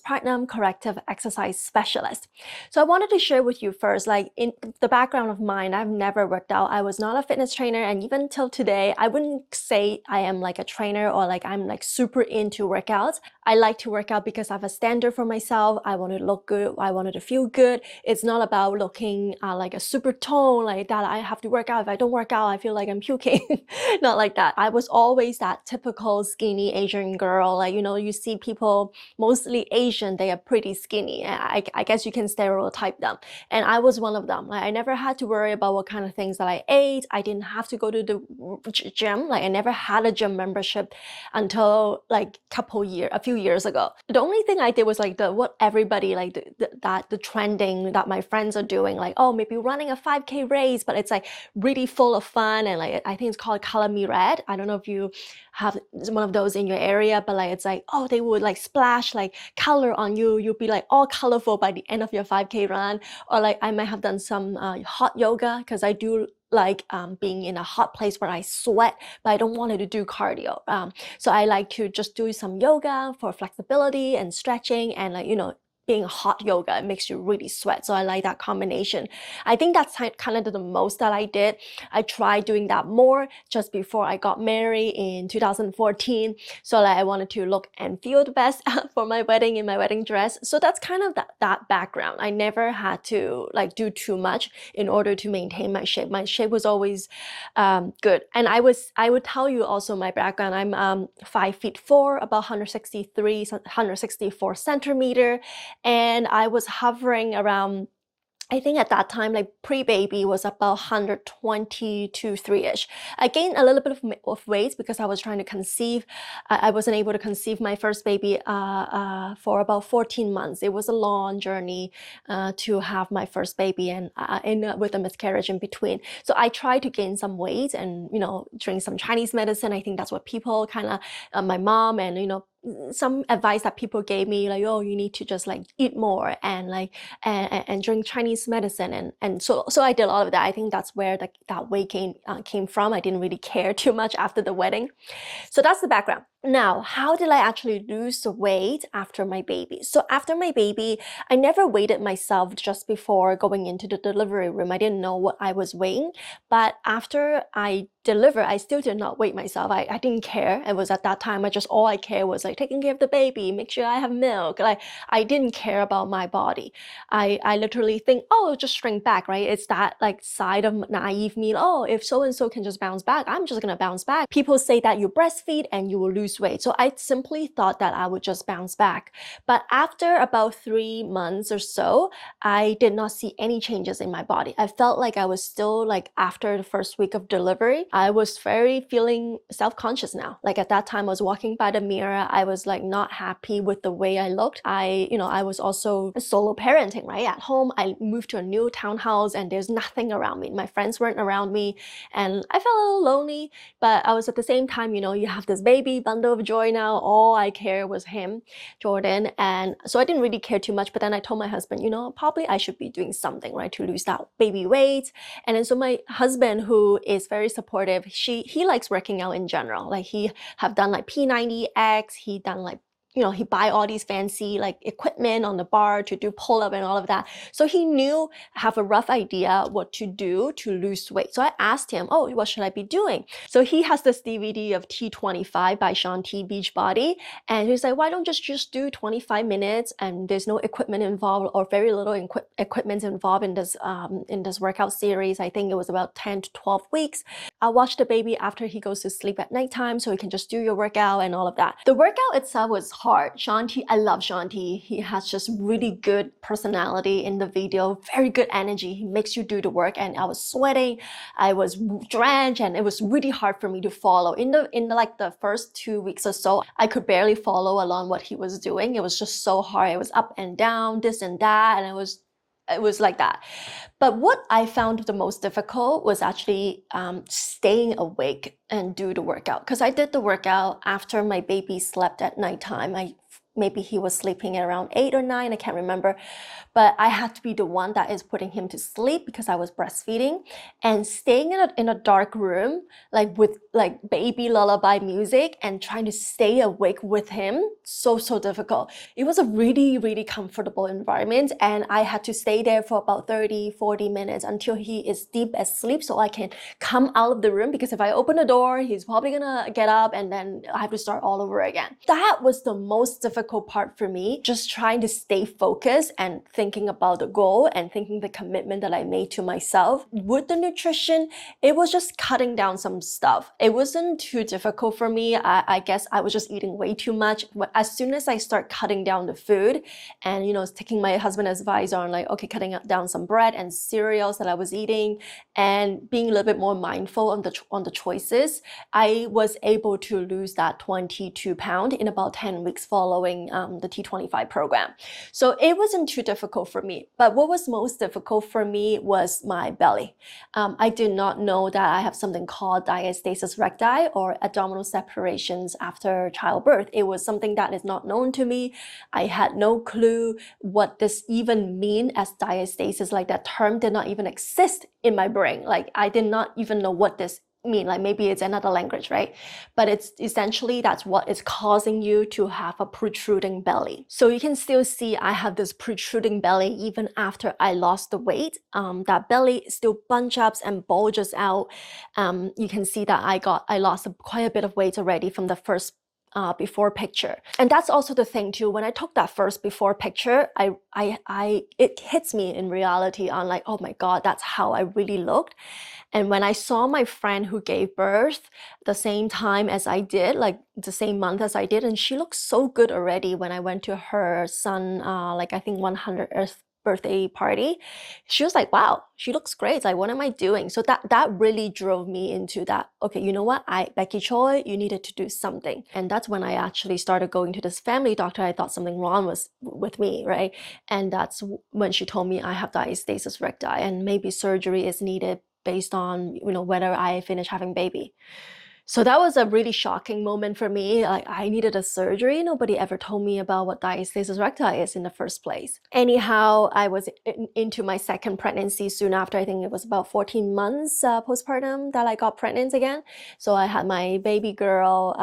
Postpartum corrective exercise specialist. So I wanted to share with you first, like in the background of mine, I've never worked out. I was not a fitness trainer, and even till today, I wouldn't say I am like a trainer or like I'm like super into workouts. I like to work out because I have a standard for myself. I want to look good. I wanted to feel good. It's not about looking like a super tone like that. I have to work out. If I don't work out, I feel like I'm puking. Not like that. I was always that typical skinny Asian girl. Like, you know, you see people, mostly Asian, they are pretty skinny. I guess you can stereotype them. And I was one of them. Like, I never had to worry about what kind of things that I ate. I didn't have to go to the gym. Like, I never had a gym membership until like a few years ago. The only thing I did was like what everybody like the trending that my friends are doing, like, oh, maybe running a 5K race, but it's like really full of fun, and like I think it's called Color Me Red. I don't know if you have one of those in your area, but like it's like, oh, they would like splash like color on you. You'll be like all colorful by the end of your 5K run. Or like I might have done some hot yoga, because I do like being in a hot place where I sweat, but I don't want to do cardio. So I like to just do some yoga for flexibility and stretching, and like, you know, being hot yoga, it makes you really sweat. So I like that combination. I think that's kind of the most that I did. I tried doing that more just before I got married in 2014. So like I wanted to look and feel the best for my wedding in my wedding dress. So that's kind of that background. I never had to like do too much in order to maintain my shape. My shape was always good. And I would tell you also my background. I'm 5'4", about 164 centimeter. And I was hovering around, I think at that time, like pre-baby was about 122-3-ish. I gained a little bit of weight because I was trying to conceive. I wasn't able to conceive my first baby for about 14 months. It was a long journey to have my first baby, and with a miscarriage in between. So I tried to gain some weight and, you know, drink some Chinese medicine. I think that's what people kind of, my mom and, you know, some advice that people gave me, like, oh, you need to just like eat more and like and drink Chinese medicine, and so I did a lot of that. I think that's where that weight came from. I didn't really care too much after the wedding. So that's the background. Now, how did I actually lose the weight after my baby? So after my baby, I never weighed myself just before going into the delivery room. I didn't know what I was weighing, but after I delivered, I still did not weigh myself. I didn't care. It was at that time, all I cared was like taking care of the baby, make sure I have milk. Like I didn't care about my body. I literally think, oh, just shrink back, right? It's that like side of naive me. Oh, if so-and-so can just bounce back, I'm just gonna bounce back. People say that you breastfeed and you will lose weight. So I simply thought that I would just bounce back. But after about 3 months or so, I did not see any changes in my body. I felt like I was still like after the first week of delivery, I was feeling self-conscious now. Like at that time I was walking by the mirror, I was like not happy with the way I looked. I was also solo parenting, right? At home, I moved to a new townhouse and there's nothing around me. My friends weren't around me and I felt a little lonely, but I was at the same time, you know, you have this baby bundle of joy now. All I cared was him, Jordan. And so I didn't really care too much, but then I told my husband, you know, probably I should be doing something, right, to lose that baby weight. And then so my husband, who is very supportive, he likes working out in general. Like he have done like P90X, he done like, you know, he buy all these fancy like equipment on the bar to do pull-up and all of that. So he have a rough idea what to do to lose weight. So I asked him, oh, what should I be doing? So he has this DVD of T25 by Shaun T, Beachbody. And he's like, why don't you just do 25 minutes and there's no equipment involved or very little equipment involved in this workout series. I think it was about 10 to 12 weeks. I'll watch the baby after he goes to sleep at nighttime so you can just do your workout and all of that. The workout itself was hard. Shaun T, I love Shaun T. He has just really good personality in the video, very good energy. He makes you do the work, and I was sweating, I was drenched, and it was really hard for me to follow. In the first 2 weeks or so, I could barely follow along what he was doing. It was just so hard. It was up and down, this and that, and it was like that. But what I found the most difficult was actually staying awake and do the workout. Because I did the workout after my baby slept at nighttime. maybe he was sleeping at around 8 or 9, I can't remember. But I had to be the one that is putting him to sleep because I was breastfeeding, and staying in a dark room, like with like baby lullaby music, and trying to stay awake with him. So difficult. It was a really comfortable environment, and I had to stay there for about 30-40 minutes until he is deep asleep so I can come out of the room, because if I open the door, he's probably gonna get up and then I have to start all over again. That was the most difficult part for me, just trying to stay focused and thinking about the goal and thinking the commitment that I made to myself. With the nutrition, it was just cutting down some stuff. It wasn't too difficult for me. I guess I was just eating way too much. But as soon as I start cutting down the food and, you know, taking my husband's advice on like, okay, cutting down some bread and cereals that I was eating and being a little bit more mindful on the choices, I was able to lose that 22 pounds in about 10 weeks following the T25 program. So it wasn't too difficult for me. But what was most difficult for me was my belly. I did not know that I have something called diastasis recti, or abdominal separations after childbirth. It was something that is not known to me. I had no clue what this even mean as diastasis. Like, that term did not even exist in my brain. Like, I did not even know what this mean. Like, maybe it's another language, right? But it's essentially, that's what is causing you to have a protruding belly. So you can still see I have this protruding belly even after I lost the weight. That belly still bunch up and bulges out. You can see that I lost quite a bit of weight already from the first before picture. And that's also the thing too, when I took that first before picture, it hits me in reality on like, oh my God, that's how I really looked. And when I saw my friend who gave birth the same time as I did, like the same month as I did, and she looked so good already when I went to her son, like I think 100th birthday party, she was like, wow, she looks great. Like, what am I doing? So that really drove me into that, okay, you know what, Becky Choi, you needed to do something. And that's when I actually started going to this family doctor. I thought something wrong was with me, right? And that's when she told me I have diastasis recti and maybe surgery is needed based on, you know, whether I finish having baby. So that was a really shocking moment for me. Like, I needed a surgery. Nobody ever told me about what diastasis recti is in the first place. Anyhow, I was into my second pregnancy soon after. I think it was about 14 months postpartum that I got pregnant again. So I had my baby girl.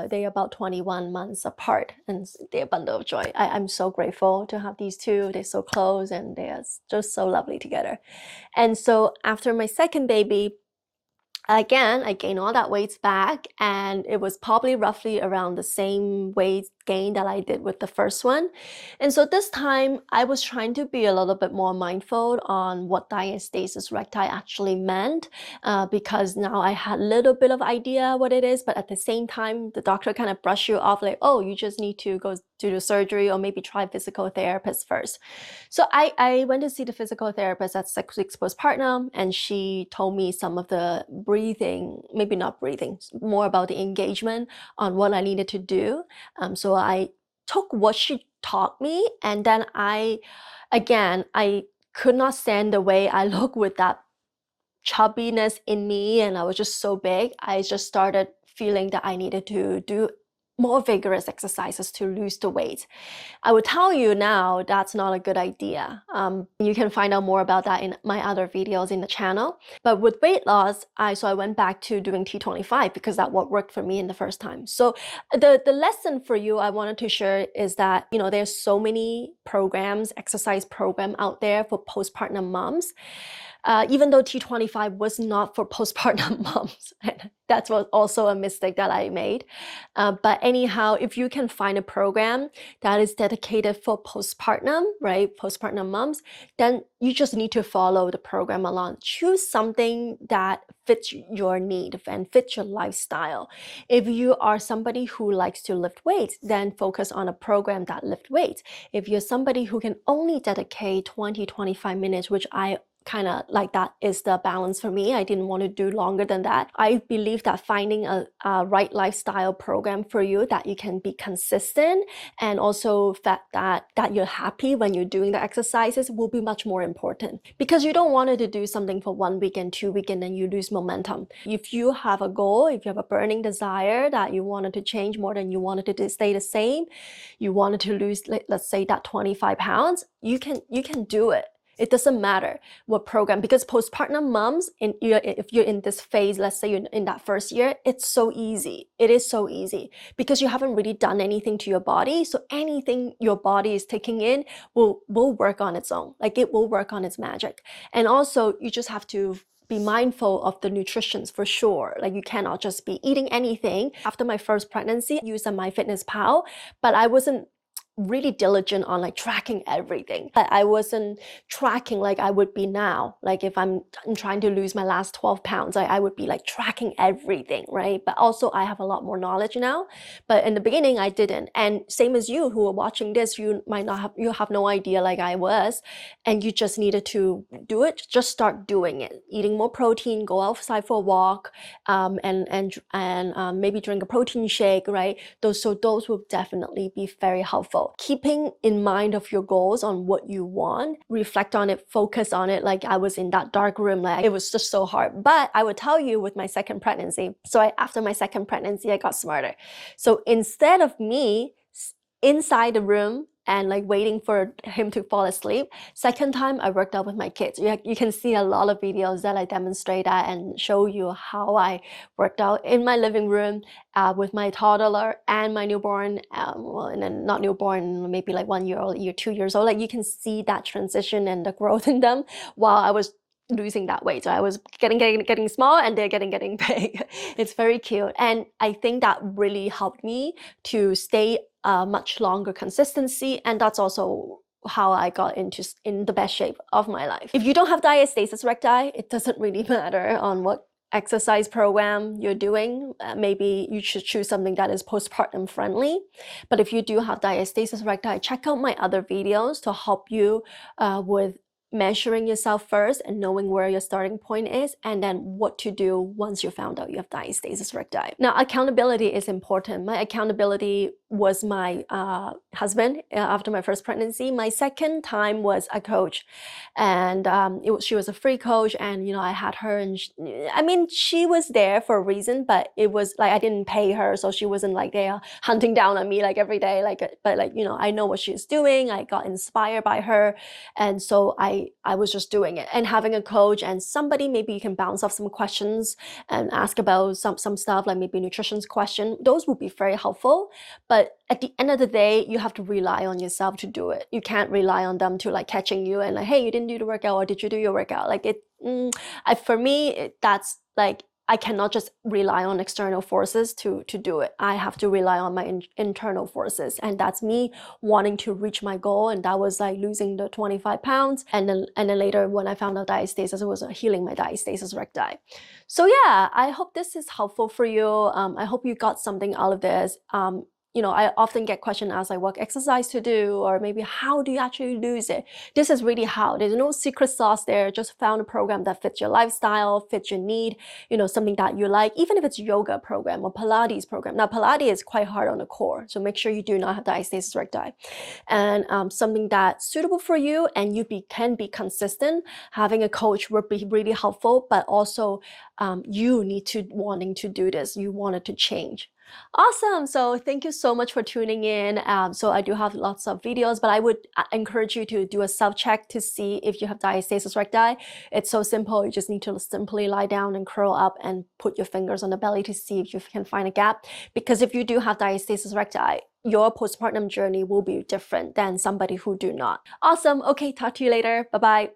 They're about 21 months apart, and they're a bundle of joy. I'm so grateful to have these two. They're so close and they're just so lovely together. And so after my second baby, again, I gained all that weight back, and it was probably roughly around the same weight gain that I did with the first one. And so this time I was trying to be a little bit more mindful on what diastasis recti actually meant, because now I had a little bit of idea what it is, but at the same time, the doctor kind of brushed you off like, oh, you just need to go do the surgery or maybe try physical therapist first. So I went to see the physical therapist at 6 weeks postpartum, and she told me some of the breathing, maybe not breathing, more about the engagement on what I needed to do. So I took what she taught me, and then I could not stand the way I look with that chubbiness in me, and I was just so big. I just started feeling that I needed to do more vigorous exercises to lose the weight. I will tell you now that's not a good idea. You can find out more about that in my other videos in the channel. But with weight loss, I went back to doing T25 because that's what worked for me in the first time. So the lesson for you I wanted to share is that, you know, there's so many programs, exercise program out there for postpartum moms. Even though T25 was not for postpartum moms. That was also a mistake that I made. But anyhow, if you can find a program that is dedicated for postpartum, right, postpartum moms, then you just need to follow the program along. Choose something that fits your need and fits your lifestyle. If you are somebody who likes to lift weights, then focus on a program that lifts weights. If you're somebody who can only dedicate 20-25 minutes, which I kind of like that is the balance for me. I didn't want to do longer than that. I believe that finding a right lifestyle program for you that you can be consistent, and also that you're happy when you're doing the exercises will be much more important, because you don't want to do something for 1 week and 2 weeks and then you lose momentum. If you have a goal, if you have a burning desire that you wanted to change more than you wanted to stay the same, you wanted to lose, let's say, that 25 pounds, you can do it. It doesn't matter what program, because postpartum moms, if you're in this phase, let's say you're in that first year, it's so easy. It is so easy because you haven't really done anything to your body. So anything your body is taking in will work on its own. Like, it will work on its magic. And also, you just have to be mindful of the nutrition for sure. Like, you cannot just be eating anything. After my first pregnancy, I used a MyFitnessPal, but I wasn't really diligent on like tracking everything. I wasn't tracking like I would be now. Like, if I'm trying to lose my last 12 pounds, I would be like tracking everything, right? But also I have a lot more knowledge now. But in the beginning I didn't. And same as you who are watching this, you have no idea like I was, and you just needed to do it. Just start doing it. Eating more protein, go outside for a walk, and maybe drink a protein shake, right? Those will definitely be very helpful. Keeping in mind of your goals on what you want, reflect on it, focus on it. Like, I was in that dark room, like it was just so hard. But I would tell you, with my second pregnancy, after my second pregnancy, I got smarter. So instead of me inside the room and like waiting for him to fall asleep, second time I worked out with my kids. You can see a lot of videos that I demonstrate that and show you how I worked out in my living room with my toddler and my newborn, well, and then not newborn, maybe like 1 year old, 2 years old. Like, you can see that transition and the growth in them while I was losing that weight. So I was getting small and they're getting big. It's very cute. And I think that really helped me to stay much longer consistency. And that's also how I got in the best shape of my life. If you don't have diastasis recti, it doesn't really matter on what exercise program you're doing. Maybe you should choose something that is postpartum friendly. But if you do have diastasis recti, check out my other videos to help you with measuring yourself first and knowing where your starting point is, and then what to do once you found out you have diastasis recti. Now, accountability is important. My accountability was my husband after my first pregnancy. My second time was a coach, and she was a free coach, and I had her, and she was there for a reason, but it was like I didn't pay her, so she wasn't like there hunting down on me like every day. But I know what she's doing. I got inspired by her, and so I was just doing it. And having a coach and somebody maybe you can bounce off some questions and ask about some stuff, like maybe nutrition question, those would be very helpful. But at the end of the day, you have to rely on yourself to do it. You can't rely on them to like catching you and like, hey, you didn't do the workout, or did you do your workout? Like for me, that's like, I cannot just rely on external forces to do it. I have to rely on my internal forces. And that's me wanting to reach my goal. And that was like losing the 25 pounds. And then later when I found out diastasis, it was healing my diastasis recti. So yeah, I hope this is helpful for you. I hope you got something out of this. I often get questions asked like what exercise to do, or maybe how do you actually lose it? This is really how. There's no secret sauce there. Just found a program that fits your lifestyle, fits your need, something that you like, even if it's yoga program or Pilates program. Now, Pilates is quite hard on the core, so make sure you do not have diastasis recti. And something that's suitable for you, and you can be consistent. Having a coach would be really helpful, but also you need to wanting to do this. You wanted to change. Awesome. So thank you so much for tuning in. So I do have lots of videos, but I would encourage you to do a self-check to see if you have diastasis recti. It's so simple. You just need to simply lie down and curl up and put your fingers on the belly to see if you can find a gap. Because if you do have diastasis recti, your postpartum journey will be different than somebody who do not. Awesome. Okay, talk to you later. Bye-bye.